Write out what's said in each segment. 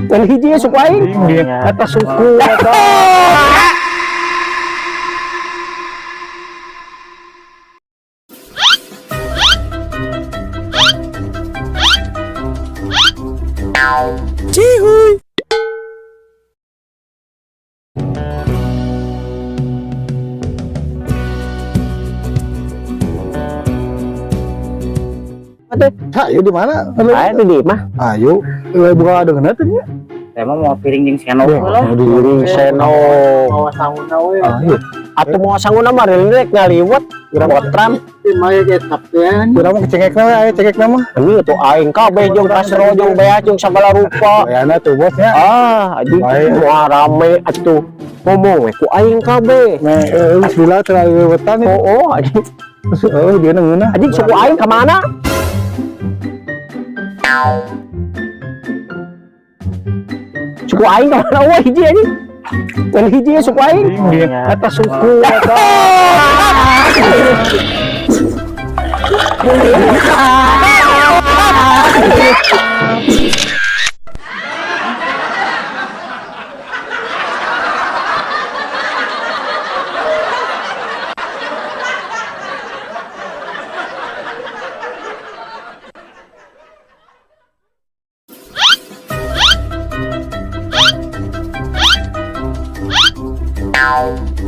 Dan hiji suku aing. Eta suku eta. Cihuy. Ayo di mana? Ayo di mah. Ayo, buka dengan itu ya. Saya mau piring jeung seno Mau di Piring seno. bawa sanguna we. Atuh mau sanguna mah rek ngaliwat. Botram. Maya ge tapkeun. Urang mah cengekna we, aya cengekna mah. Ini tuh aing kabeh jeung kasro jeung bea jeung segala rupa. Bayana tuh bosnya. Aji mau rame atuh. Ngomong we ku aing kabeh. Bismillah terlalu wetan ya. Aji. Oh, dia ngeunah. Aji suku aing ke mana? Suku aing ke mana we hiji aji? Dan hiji suku aing. Eta suku eta.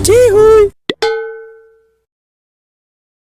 Cihuy.